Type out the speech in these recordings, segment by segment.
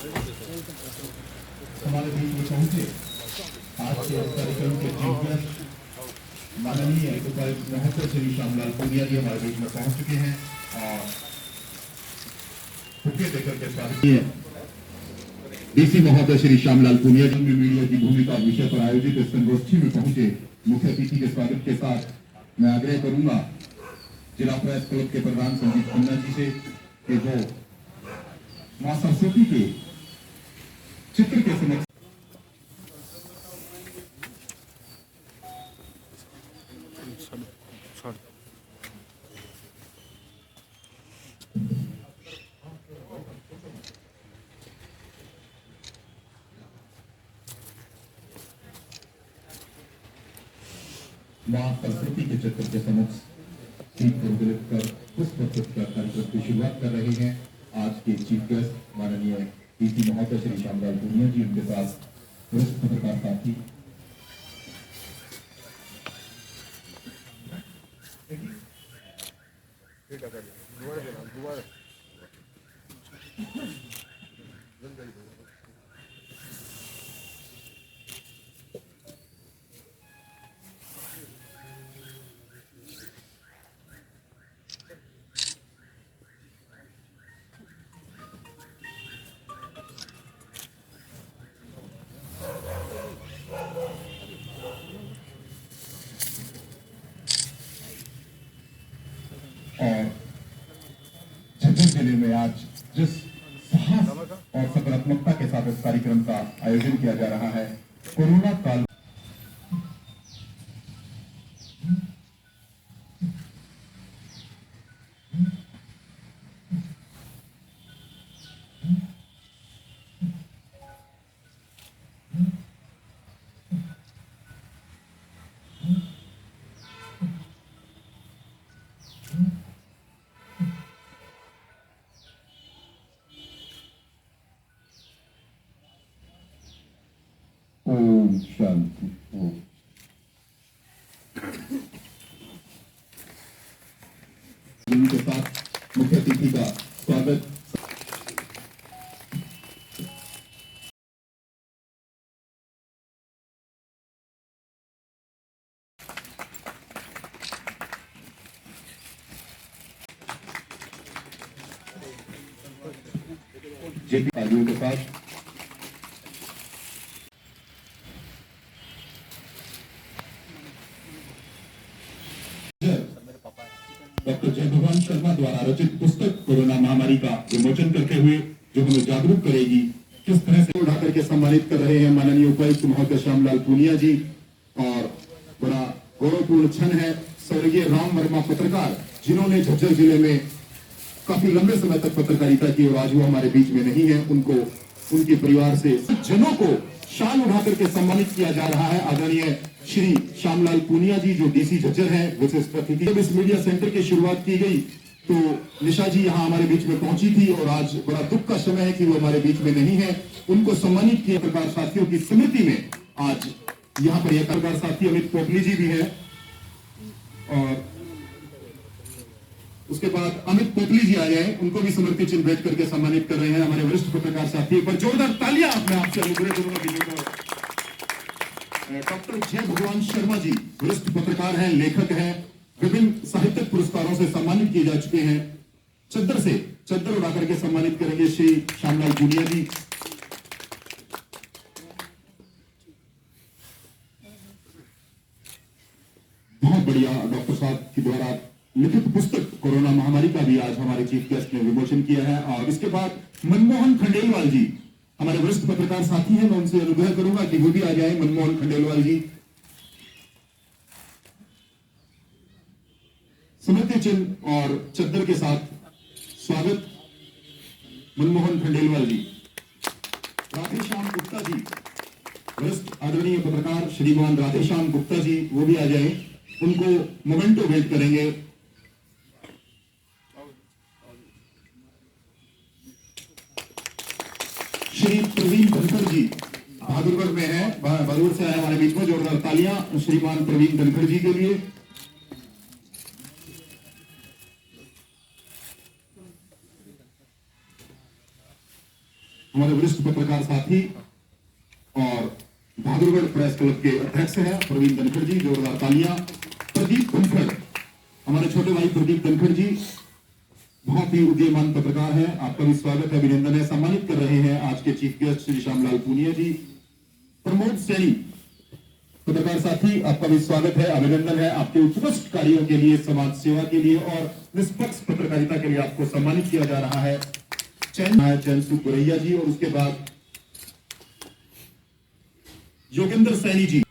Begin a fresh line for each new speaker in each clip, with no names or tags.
हमारे बीच में पहुंचे आज के कार्यक्रम के चीफ गेस्ट माननीय उपायुक्त महोदय श्री श्यामलाल पुनिया जी हमारे बीच में पहुंच चुके हैं और बुके देकर के स्वागत किए। डीसी महोदय श्री श्यामलाल पुनिया जी ने मीडिया की भूमिका विषय पर आयोजित इस संगोष्ठी में पहुंचे मुख्य अतिथि के स्वागत के साथ मैं आग्रह करूंगा जिला प्रेस क्लब के प्रधान संदीप खन्ना जी से कि वो मां सरस्वती के चित्र के समक्ष मां सरस्वती के चित्र के समक्ष दीप प्रज्वलित कर पुष्प अर्पित कर कार्यक्रम की शुरुआत कर रहे हैं। आज के चीफ गेस्ट माननीय डीसी महोदय श्री श्यामलाल पुनिया जी, उनके साथ वरिष्ठ पत्रकार साथी और झज्जर जिले में आज जिस साहस और सकारात्मकता के साथ इस कार्यक्रम का आयोजन किया जा रहा है, कोरोना काल ओम शांति ओम। उनके साथ मुख्य अतिथि का स्वागत जेपी तालियों के साथ डॉक्टर जय भगवान शर्मा द्वारा रचित पुस्तक कोरोना महामारी का विमोचन करते हुए जो हमें जागरूक करेगी, किस तरह से उठा करके सम्मानित कर रहे हैं माननीय उपायुक्त महोदय श्यामलाल पुनिया जी। और बड़ा गौरवपूर्ण क्षण है, स्वर्गीय राम वर्मा पत्रकार जिन्होंने झज्जर जिले में काफी लंबे समय तक पत्रकारिता की और आज वो हमारे बीच में नहीं है, उनको उनके परिवार से जनों को शाल उठा करके सम्मानित किया जा रहा है। आदरणीय श्री श्यामलाल पुनिया जी जो डीसी झज्जर हैं, विशिष्ट अतिथि। जब इस मीडिया सेंटर की शुरुआत की गई तो निशा जी यहाँ हमारे बीच में पहुंची थी और आज बड़ा दुख का समय है कि वो हमारे बीच में नहीं है। उनको सम्मानित किया पत्रकार साथियों की स्मृति में आज यहाँ पर यह पत्रकार साथी अमित पोपली जी भी है और उसके बाद अमित पोपली जी आ जाए, उनको भी स्मृति चिन्ह भेंट करके सम्मानित कर रहे हैं हमारे वरिष्ठ पत्रकार साथी। पर जोरदार तालियां मैं आपसे अनुग्रह करूंगा। डॉक्टर जय भगवान शर्मा जी वरिष्ठ पत्रकार हैं, लेखक हैं, विभिन्न साहित्यिक पुरस्कारों से सम्मानित किए जा चुके हैं। चद्दर उड़ा करके सम्मानित करेंगे श्री श्यामलाल पुनिया जी। बहुत बढ़िया डॉक्टर साहब के द्वारा लिखित पुस्तक कोरोना महामारी का भी आज हमारे चीफ गेस्ट ने विमोचन किया है। और इसके बाद मनमोहन खंडेलवाल जी हमारे वरिष्ठ पत्रकार साथी हैं, मैं उनसे अनुग्रह करूंगा कि वो भी आ जाए। मनमोहन खंडेलवाल जी स्मृति चिन्ह और चद्दर के साथ स्वागत। मनमोहन खंडेलवाल जी। राधेश्याम गुप्ता जी वरिष्ठ आदरणीय पत्रकार श्रीमान राधेश्याम गुप्ता जी, वो भी आ जाए, उनको मोमेंटो भेंट करेंगे। श्री प्रवीण धनखड़ जी बहादुरगढ़ में है, बहादुर से आए हमारे बीच में, जोरदार तालियां श्रीमान प्रवीण धनखड़ जी के लिए। हमारे वरिष्ठ पत्रकार साथी और बहादुरगढ़ प्रेस क्लब के अध्यक्ष हैं प्रवीण धनखड़ जी, जोरदार तालियां। प्रदीप धनखड़, हमारे छोटे भाई प्रदीप धनखड़ जी बहुत ही उदीयमान पत्रकार हैं, आपका भी स्वागत है, अभिनंदन है। सम्मानित कर रहे हैं आज के चीफ गेस्ट श्री श्यामलाल पूनिया जी। प्रमोद सैनी पत्रकार साथी, आपका भी स्वागत है, अभिनंदन है, आपके उत्कृष्ट कार्यों के लिए, समाज सेवा के लिए और निष्पक्ष पत्रकारिता के लिए आपको सम्मानित किया जा रहा है। चैनसु गुरैया जी और उसके बाद योगेंद्र सैनी जी,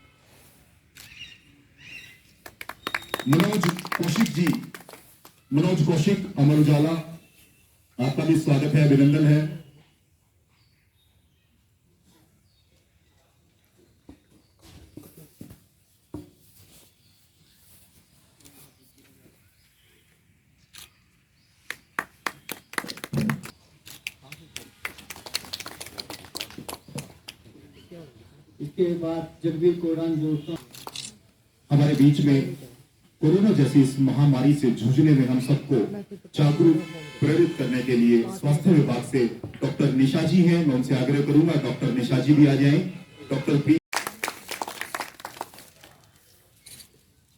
मनोज कौशिक जी, मनोज कौशिक अमर उजाला, आपका भी स्वागत है, अभिनंदन है।
इसके बाद जगवीर कोडान दोस्तों
हमारे बीच में कोरोना जैसी इस महामारी से जूझने में हम सबको जागरूक प्रेरित करने के लिए स्वास्थ्य विभाग से डॉक्टर निशा जी हैं, मैं उनसे आग्रह करूंगा डॉक्टर निशा जी भी आ जाएं। डॉक्टर पी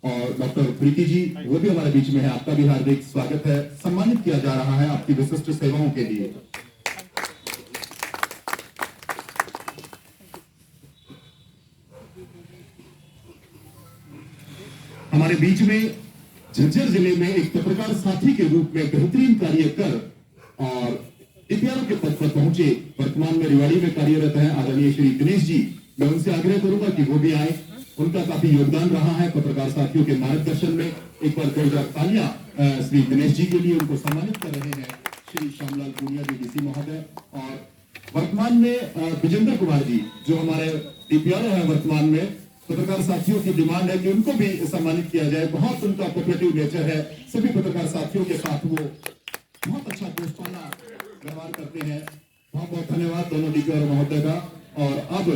और डॉक्टर प्रीति जी वो भी हमारे बीच में है, आपका भी हार्दिक स्वागत है, सम्मानित किया जा रहा है आपकी विशिष्ट सेवाओं के लिए। हमारे बीच में झज्जर जिले में एक पत्रकार साथी के रूप में बेहतरीन कार्य कर और डीपीआरओ के पद पर पहुंचे, वर्तमान में रेवाड़ी में कार्यरत है आदरणीय श्री दिनेश जी, मैं उनसे आग्रह करूंगा कि वो भी आए, उनका काफी योगदान रहा है पत्रकार साथियों के मार्गदर्शन में। एक बार जोरदार तालियां श्री दिनेश जी के लिए, उनको सम्मानित कर रहे हैं श्री श्यामलाल पूनिया जी डीसी महोदय। और वर्तमान में विजेंद्र कुमार जी जो हमारे डीपीआरओ है, वर्तमान में पत्रकार साथियों की डिमांड है कि उनको भी सम्मानित किया जाए, बहुत उनका कोऑपरेटिव नेचर है, सभी पत्रकार साथियों के साथ वो बहुत अच्छा दोस्ताना व्यवहार करते हैं। बहुत बहुत धन्यवाद दोनों डीपीआरओ महोदय का। और अब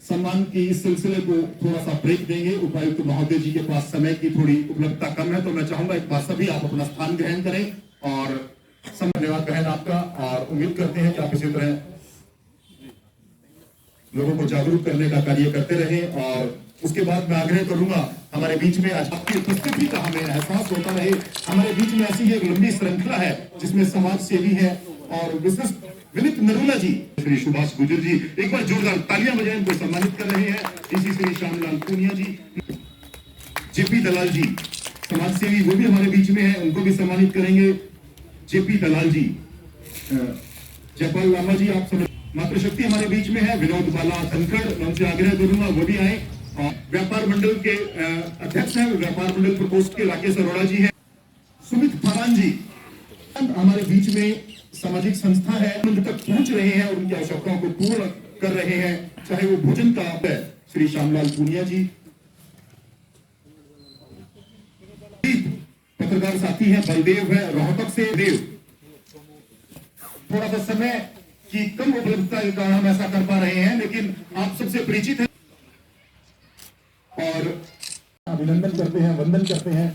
सम्मान की इस सिलसिले को थोड़ा सा ब्रेक देंगे, उपायुक्त महोदय जी के पास समय की थोड़ी उपलब्धता कम है, तो मैं चाहूंगा एक बार सभी आप अपना स्थान ग्रहण करें और धन्यवाद बहन आपका, और उम्मीद करते हैं कि आप इसी तरह लोगों को जागरूक करने का कार्य करते रहे। और उसके बाद मैं आग्रह करूंगा हमारे बीच में आज आपकी उपस्थिति का हमें एहसास होता रहे। हमारे बीच में ऐसी एक लंबी श्रृंखला है जिसमें समाज सेवी है और विशिष्ट विनीत नरूला जी, श्री सुभाष गुजर जी, एक बार जोरदार तालियां बजाएं, उनको सम्मानित कर रहे हैं। इसी श्री श्यामलाल पूनिया जी, जेपी दलाल जी समाज सेवी, वो भी हमारे बीच में है, उनको भी सम्मानित करेंगे। जेपी दलाल जी, जयपाल लामा जी, आप समझ मातृशक्ति हमारे बीच में है, विनोद बाला धनखड़, मैं उनसे आग्रह करूंगा वो भी आए। और व्यापार मंडल के अध्यक्ष हैं, व्यापार मंडल प्रकोष्ठ के राकेश अरोड़ा जी हैं। सुमित फरान जी हमारे बीच में सामाजिक संस्था है, उन तक पहुंच रहे हैं और उनकी आवश्यकताओं को पूर्ण कर रहे हैं, चाहे वो भोजन का है, श्री श्यामलाल पूनिया जी। पत्रकार साथी है, बलदेव है रोहतक से, देव थोड़ा सा समय की कम उपलब्धता के कारण हम ऐसा कर पा रहे हैं, लेकिन आप सबसे परिचित हैं और अभिनंदन करते हैं, वंदन करते हैं।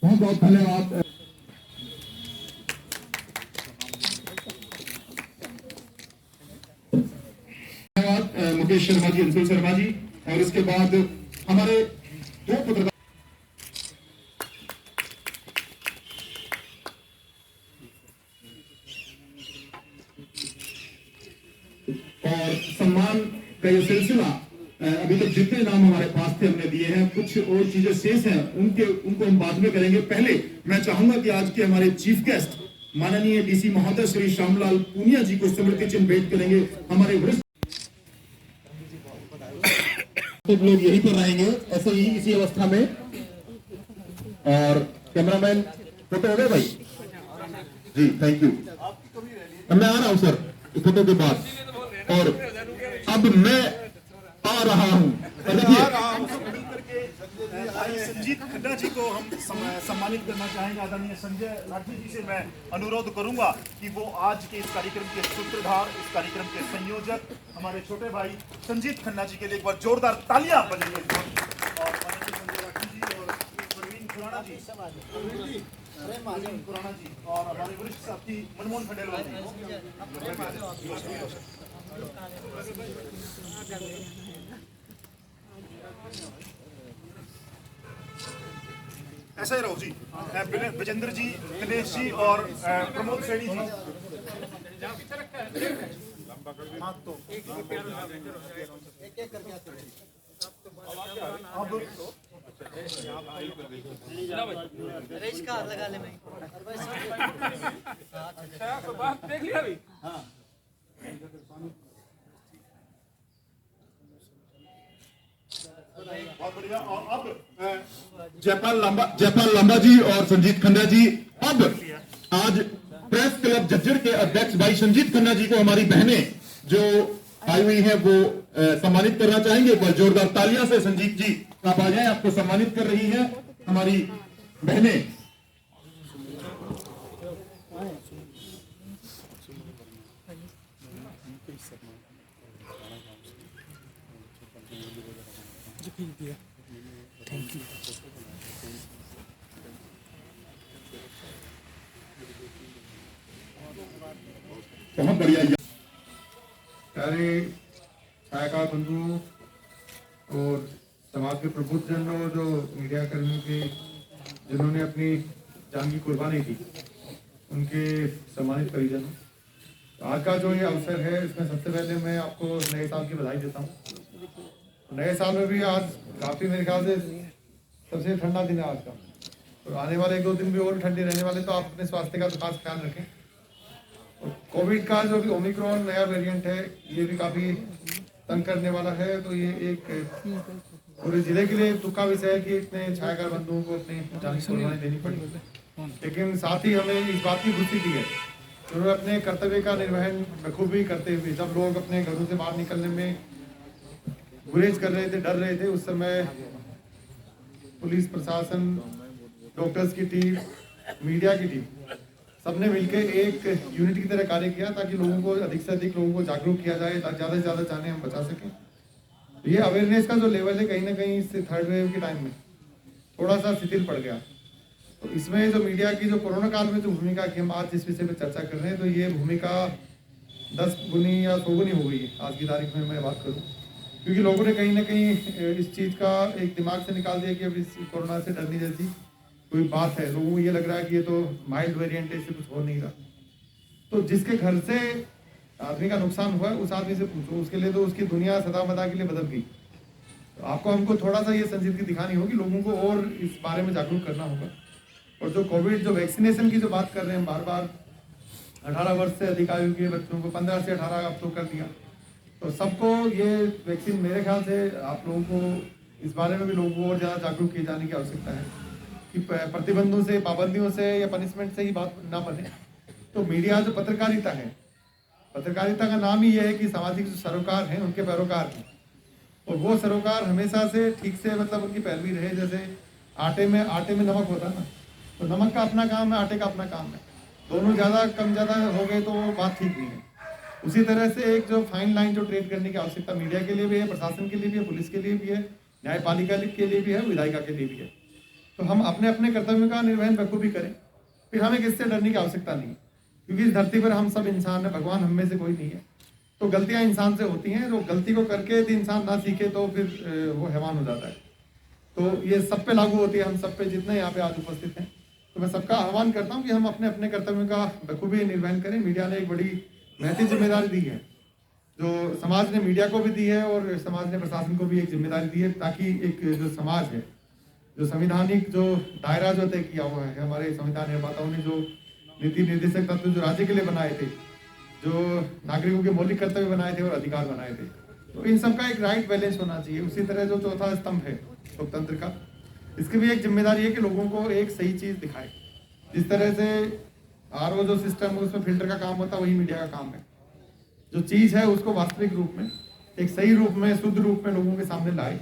बहुत बहुत धन्यवाद। धन्यवाद मुकेश शर्मा जी, अंशुल शर्मा जी, और इसके बाद हमारे दो पत्रकार और सम्मान का ये सिलसिला अभी तक जितने नाम हमारे पास थे हमने दिए हैं, कुछ और चीजें शेष हैं उनको हम बाद में करेंगे। पहले मैं चाहूंगा कि आज के हमारे चीफ गेस्ट माननीय डीसी महोदय श्री श्यामलाल पूनिया जी को स्मृति चिन्ह भेंट करेंगे। हमारे वरिष्ठ लोग यहीं पर रहेंगे ऐसे ही इसी अवस्था में। और कैमरामैन फोटो हो गए भाई जी, थैंक यू। मैं आ रहा हूं सर फोटो के बाद, और अब मैं आ रहा हूं।
संजीत खन्ना जी को हम सम्मानित करना चाहेंगे। आदरणीय संजय लाठी जी से मैं अनुरोध करूंगा कि वो आज के इस कार्यक्रम के सूत्रधार, इस कार्यक्रम के संयोजक हमारे छोटे भाई संजीत खन्ना जी के लिए एक बार जोरदार तालियां बजाइए। और माननीय संजय लाठी जी और प्रवीण खुराना जी, खुराना जी और हमारे वरिष्ठ साथी मनमोहन खंडेलवाल जी। ऐसा ही रहो जी, विजेंद्र जी, दिनेश जी और प्रमोद सेठी जी। अब
लगा ले भाई।
देख लिया अभी।
बहुत बढ़िया। और अब
जयपाल लांबा जी और संजीत खन्ना जी, अब आज प्रेस क्लब झज्जर के अध्यक्ष भाई संजीत खन्ना जी को हमारी बहनें जो आई हुई हैं वो सम्मानित करना चाहेंगे। एक बार जोरदार तालियां से संजीत जी आप आ जाएं, आपको सम्मानित कर रही हैं हमारी बहनें। बहुत बढ़िया।
प्यारे छायाकार बंधुओं और समाज के प्रबुद्धजनों, जो मीडिया कर्मियों के जिन्होंने अपनी जान की कुर्बानी दी, उनके सम्मानित परिजनों, तो आज का जो ये अवसर है इसमें सबसे पहले मैं आपको नए साल की बधाई देता हूँ। नए साल में भी आज काफ़ी मेरे ख्याल से सबसे ठंडा दिन है आज का, तो आने वाले 1-2 दिन भी और ठंडे रहने वाले, तो आप अपने स्वास्थ्य का तो खास ख्याल रखें। कोविड का जो भी ओमिक्रॉन नया वेरिएंट है ये भी काफ़ी तंग करने वाला है, तो ये एक पूरे जिले के लिए दुख का विषय है कि इतने छायाकार बंधुओं को अपनी जान की कुर्बानी देनी पड़ी। लेकिन साथ ही हमें इस बात की खुशी दी है कि उन्होंने अपने कर्तव्य का निर्वहन बखूबी करते हुए, जब लोग अपने घरों से बाहर निकलने में गुरेज कर रहे थे, डर रहे थे, उस समय पुलिस प्रशासन, डॉक्टर्स की टीम, मीडिया की टीम, सबने मिलकर एक यूनिट की तरह कार्य किया ताकि लोगों को अधिक से अधिक लोगों को जागरूक किया जाए, ज़्यादा से ज़्यादा जाने हम बचा सकें। ये अवेयरनेस का जो लेवल है कहीं ना कहीं इस थर्ड वेव के टाइम में थोड़ा सा शिथिल पड़ गया। तो इसमें जो मीडिया की जो कोरोना काल में जो भूमिका की हम आज जिस विषय पर चर्चा कर रहे हैं, तो ये भूमिका 10 गुनी या 100 गुनी हो गई है आज की तारीख में मैं बात करूँ, क्योंकि लोगों ने कहीं ना कहीं इस चीज़ का एक दिमाग से निकाल दिया कि अब इस कोरोना से डरने जैसी कोई बात है। लोगों को ये लग रहा है कि ये तो माइल्ड वेरिएंट है, इससे कुछ हो नहीं रहा। तो जिसके घर से आदमी का नुकसान हुआ है उस आदमी से पूछो, उसके लिए तो उसकी दुनिया सदा मदा के लिए बदल गई। तो आपको हमको थोड़ा सा ये संजीदगी दिखानी होगी, लोगों को और इस बारे में जागरूक करना होगा। और जो कोविड जो वैक्सीनेशन की जो बात कर रहे हैं बार बार, 18 वर्ष से अधिक आयु के बच्चों को 15 से 18 अब तो कर दिया, तो सबको ये वैक्सीन मेरे ख्याल से आप लोगों को इस बारे में भी लोगों को और ज़्यादा जागरूक किए जाने की आवश्यकता है कि प्रतिबंधों से, पाबंदियों से या पनिशमेंट से ही बात ना बने। तो मीडिया जो पत्रकारिता है, पत्रकारिता का नाम ही यह है कि सामाजिक जो सरोकार हैं उनके पैरोकार हैं, और वो सरोकार हमेशा से ठीक से मतलब उनकी पैरवी रहे। जैसे आटे में नमक होता है ना, तो नमक का अपना काम है, आटे का अपना काम है, दोनों ज़्यादा कम ज़्यादा हो गए तो वो बात ठीक नहीं है। उसी तरह से एक जो फाइन लाइन जो ट्रेड करने की आवश्यकता मीडिया के लिए भी है, प्रशासन के लिए भी है, पुलिस के लिए भी है, न्यायपालिका के लिए भी है, विधायिका के लिए भी है। तो हम अपने अपने कर्तव्यों का निर्वहन बखूबी करें, फिर हमें किससे डरने की आवश्यकता नहीं, क्योंकि इस धरती पर हम सब इंसान हैं, भगवान हम में से कोई नहीं है। तो गलतियां इंसान से होती हैं, तो गलती को करके यदि इंसान ना सीखे तो फिर वो हैवान हो जाता है। तो ये सब पे लागू होती है, हम सब पे जितने यहाँ पे आज उपस्थित हैं। तो मैं सबका आह्वान करता हूँ कि हम अपने अपने कर्तव्यों का बखूबी निर्वहन करें। मीडिया ने एक बड़ी महती जिम्मेदारी दी है, जो समाज ने मीडिया को भी दी है और समाज ने प्रशासन को भी एक जिम्मेदारी दी है, ताकि एक जो समाज है, जो संविधानिक जो दायरा जो तय किया हुआ है हमारे संविधान निर्माताओं ने, जो नीति निर्देशक तत्व जो राज्य के लिए बनाए थे, जो नागरिकों के मौलिक कर्तव्य बनाए थे और अधिकार बनाए थे, तो इन सब का एक राइट बैलेंस होना चाहिए। उसी तरह जो चौथा स्तंभ है लोकतंत्र का, इसकी भी एक जिम्मेदारी है कि लोगों को एक सही चीज़ दिखाए। जिस तरह से RO जो सिस्टम है उसमें फिल्टर का काम होता है, वही मीडिया का काम है। जो चीज़ है उसको वास्तविक रूप में, एक सही रूप में, शुद्ध रूप में लोगों के सामने लाए।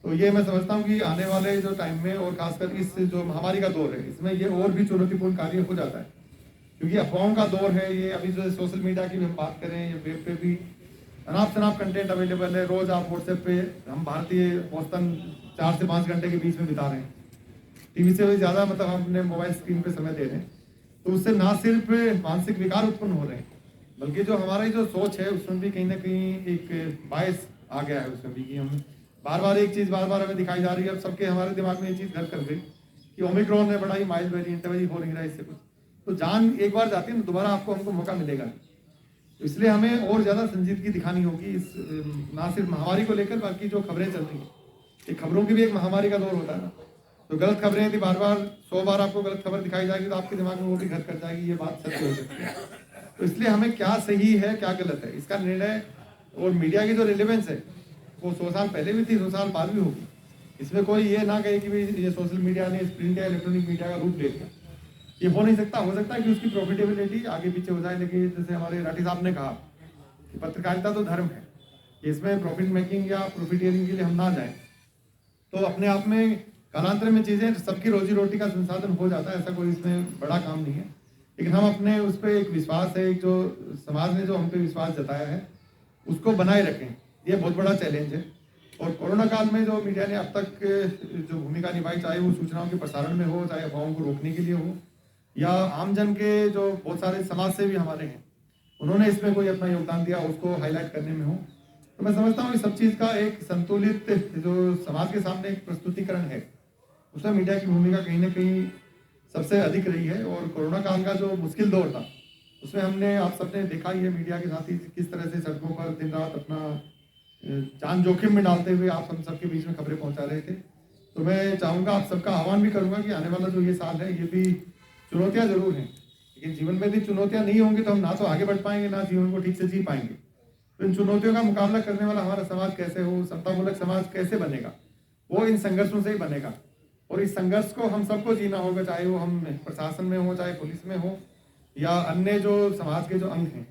तो ये मैं समझता हूँ कि आने वाले जो टाइम में और खासकर इस जो महामारी का दौर है, इसमें ये और भी चुनौतीपूर्ण कार्य हो जाता है, क्योंकि अफवाहों का दौर है ये। अभी जो सोशल मीडिया की भी हम बात करें, ये वेब पे भी अनाप शनाप कंटेंट अवेलेबल है। रोज आप व्हाट्सएप पे, हम भारतीय औसतन 4 से 5 घंटे के बीच में बिता रहे हैं। टीवी से भी ज़्यादा मतलब हम अपने मोबाइल स्क्रीन पे समय दे रहे हैं, तो उससे ना सिर्फ मानसिक विकार उत्पन्न हो रहे हैं, बल्कि जो हमारी जो सोच है उसमें भी कहीं ना कहीं एक बायस आ गया है उसमें भी, कि हम बार बार एक चीज़ बार बार हमें दिखाई जा रही है। अब सबके हमारे दिमाग में ये चीज़ घर कर गई कि ओमिक्रॉन है, बड़ा ही माइल्ड वेरिएंट है, हो नहीं रहा है इससे कुछ, तो जान एक बार जाती है ना, दोबारा आपको हमको मौका मिलेगा नहीं। तो इसलिए हमें और ज़्यादा संजीदगी दिखानी होगी इस ना सिर्फ महामारी को लेकर, बाकी जो खबरें चल रही हैं, ये खबरों की भी एक महामारी का दौर होता है ना, तो गलत खबरें यदि बार बार 100 बार आपको गलत खबर दिखाई जाएगी तो आपके दिमाग में वो भी घर कर जाएगी, ये बात सच हो सकती है। तो इसलिए हमें क्या सही है क्या गलत है इसका निर्णय, और मीडिया की जो रिलेवेंस है वो 100 साल पहले भी थी, 100 साल बाद भी होगी। इसमें कोई ये ना कहे कि भाई ये सोशल मीडिया ने प्रिंट या इलेक्ट्रॉनिक मीडिया का रूप ले लिया, ये हो नहीं सकता। हो सकता है कि उसकी प्रॉफिटेबिलिटी आगे पीछे हो जाए, लेकिन जैसे हमारे राठी साहब ने कहा कि पत्रकारिता तो धर्म है, इसमें प्रॉफिट मेकिंग या प्रॉफिटियरिंग के लिए हम ना जाएं, तो अपने आप में कालांतर में चीज़ें सबकी रोजी रोटी का संसाधन हो जाता है, ऐसा कोई इसमें बड़ा काम नहीं है। लेकिन हम अपने उस पर एक विश्वास है, एक जो समाज ने जो हम पे विश्वास जताया है उसको बनाए रखें, ये बहुत बड़ा चैलेंज है। और कोरोना काल में जो मीडिया ने अब तक जो भूमिका निभाई, चाहे वो सूचनाओं के प्रसारण में हो, चाहे अफवाहों को रोकने के लिए हो, या आमजन के जो बहुत सारे समाज सेवी हमारे हैं उन्होंने इसमें कोई अपना योगदान दिया, उसको हाईलाइट करने में हो, तो मैं समझता हूँ इस सब चीज़ का एक संतुलित जो समाज के सामने एक प्रस्तुतिकरण है, उसमें मीडिया की भूमिका कहीं ना कहीं सबसे अधिक रही है। और कोरोना काल का जो मुश्किल दौर था उसमें हमने आप सबने देखा ही है मीडिया के साथ ही किस तरह से सड़कों पर दिन रात अपना जान जोखिम में डालते हुए आप हम सबके बीच में खबरें पहुंचा रहे थे। तो मैं चाहूँगा, आप सबका आह्वान भी करूँगा कि आने वाला जो ये साल है ये भी चुनौतियाँ जरूर हैं, लेकिन जीवन में यदि चुनौतियाँ नहीं होंगी तो हम ना तो आगे बढ़ पाएंगे, ना जीवन को ठीक से जी पाएंगे। तो इन चुनौतियों का मुकाबला करने वाला हमारा समाज कैसे हो, समतामूलक समाज कैसे बनेगा, वो इन संघर्षों से ही बनेगा। और इस संघर्ष को हम सबको जीना होगा, चाहे वो हम प्रशासन में हो, चाहे पुलिस में हो, या अन्य जो समाज के जो अंग हैं,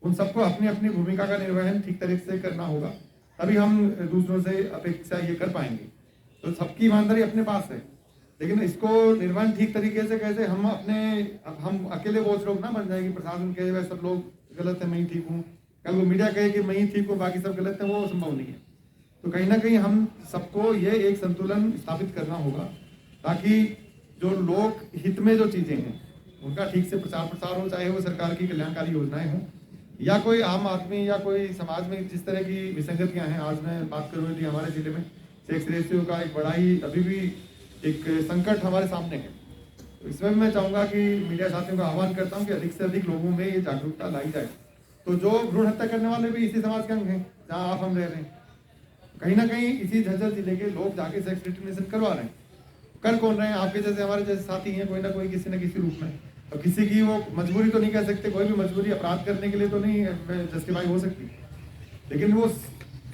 उन सबको अपनी अपनी भूमिका का निर्वहन ठीक तरीके से करना होगा, तभी हम दूसरों से अपेक्षा ये कर पाएंगे। तो सबकी ईमानदारी अपने पास है, लेकिन इसको निर्वहन ठीक तरीके से कैसे हम अकेले बोझ लोग ना बन जाएंगे। प्रशासन कहे वह सब लोग गलत है, मैं ही ठीक हूँ, कल वो मीडिया कहे कि मैं ही ठीक हूँ बाकी सब गलत है, वो संभव नहीं है। तो कहीं ना कहीं हम सबको ये एक संतुलन स्थापित करना होगा, ताकि जो लोक हित में जो चीजें हैं उनका ठीक से प्रचार प्रसार हो, चाहे वो सरकार की कल्याणकारी योजनाएं हों या कोई आम आदमी या कोई समाज में जिस तरह की विसंगतियां हैं। आज मैं बात करूँ थी हमारे जिले में सेक्स रेशियो का एक बड़ा ही अभी भी एक संकट हमारे सामने है। तो इसमें मैं चाहूँगा कि मीडिया साथियों का आह्वान करता हूँ कि अधिक से अधिक लोगों में ये जागरूकता लाई जाए। तो जो भ्रूण हत्या करने वाले भी इसी समाज के अंग हैं जहाँ आप हम रह रहे हैं, कहीं ना कहीं इसी झज्जर जिले के लोग जाके सेक्स डिटर्मिनेशन करवा रहे हैं। कर कौन रहे हैं? आपके जैसे हमारे जैसे साथी हैं, कोई ना कोई किसी न किसी रूप में। अब किसी की वो मजबूरी तो नहीं कह सकते, कोई भी मजबूरी अपराध करने के लिए तो नहीं जस्टिफाई हो सकती, लेकिन वो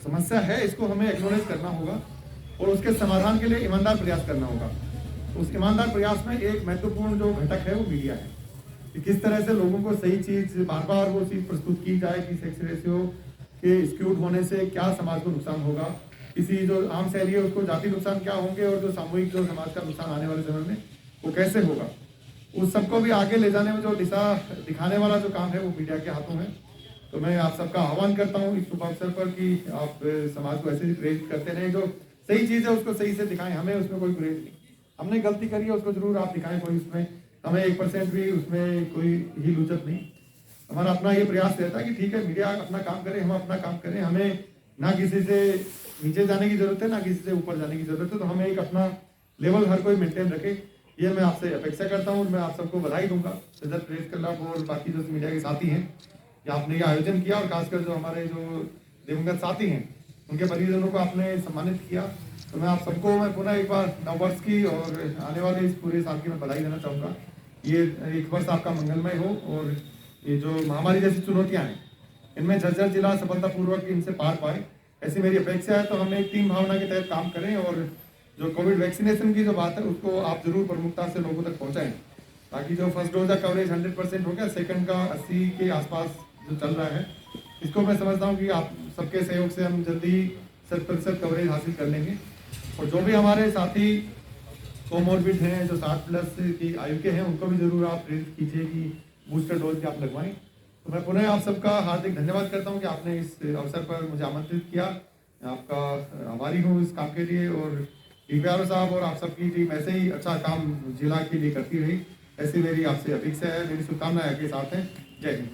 समस्या है, इसको हमें एक्नॉलेज करना होगा और उसके समाधान के लिए ईमानदार प्रयास करना होगा। उस ईमानदार प्रयास में एक महत्वपूर्ण जो घटक है वो मीडिया है, कि किस तरह से लोगों को सही चीज बार बार वो चीज प्रस्तुत की जाए कि सेक्स रेशियो के स्क्यूड होने से क्या समाज को नुकसान होगा, किसी जो आम शहरी है उसको जाति नुकसान क्या होंगे, और जो सामूहिक जो समाज का नुकसान आने वाले समय में वो कैसे होगा, उस सबको भी आगे ले जाने में जो दिशा दिखाने वाला जो काम है वो मीडिया के हाथों में। तो मैं आप सबका आह्वान करता हूँ इस शुभ अवसर पर कि आप समाज को ऐसे ही प्रेरित करते रहें, जो सही चीज़ है उसको सही से दिखाएं, हमें उसमें कोई गुरेज नहीं। हमने गलती करी है उसको जरूर आप दिखाएं, कोई उसमें हमें 1% भी उसमें कोई ही लुचक नहीं। हमारा अपना ये प्रयास रहता है कि ठीक है मीडिया अपना काम करे, हम अपना काम करें, हमें ना किसी से नीचे जाने की जरूरत है ना किसी से ऊपर जाने की जरूरत है। तो हमें एक अपना लेवल हर कोई मेंटेन रखे, ये मैं आपसे अपेक्षा करता हूँ। मैं आप सबको बधाई दूंगा, सदर प्रेस क्लब और बाकी जो मीडिया के साथी हैं कि आपने ये आयोजन किया, और खासकर जो हमारे जो दिवंगत साथी हैं उनके परिजनों को आपने सम्मानित किया। तो मैं आप सबको मैं पुनः एक बार नववर्ष की और आने वाले इस पूरे साल की मैं बधाई देना चाहूँगा। ये एक वर्ष आपका मंगलमय हो, और ये जो महामारी जैसी चुनौतियाँ हैं इनमें झज्जर जिला सफलतापूर्वक इनसे पार पाए, ऐसी मेरी अपेक्षा है। तो हम एक टीम भावना के तहत काम करें, और जो कोविड वैक्सीनेशन की जो बात है उसको आप जरूर प्रमुखता से लोगों तक पहुंचाएं, ताकि जो फर्स्ट डोज का कवरेज 100% हो गया, सेकंड का 80 के आसपास जो चल रहा है, इसको मैं समझता हूं कि आप सबके सहयोग से हम जल्दी 100% कवरेज हासिल कर लेंगे। और जो भी हमारे साथी कोमोर्बिड हैं, जो 60+ की आयु के हैं, उनको भी जरूर आप प्रेरित कीजिए कि बूस्टर डोज भी आप लगवाएं। तो मैं पुनः आप सबका हार्दिक धन्यवाद करता हूँ कि आपने इस अवसर पर मुझे आमंत्रित किया। आपका आभारी हूँ इस काम के लिए, और डीपीआरओ साहब और आप सबकी टीम ऐसे ही अच्छा काम जिला के लिए करती रही, ऐसी मेरी आपसे अपेक्षा है, मेरी शुभकामनाएं आपके साथ हैं। जय हिंद।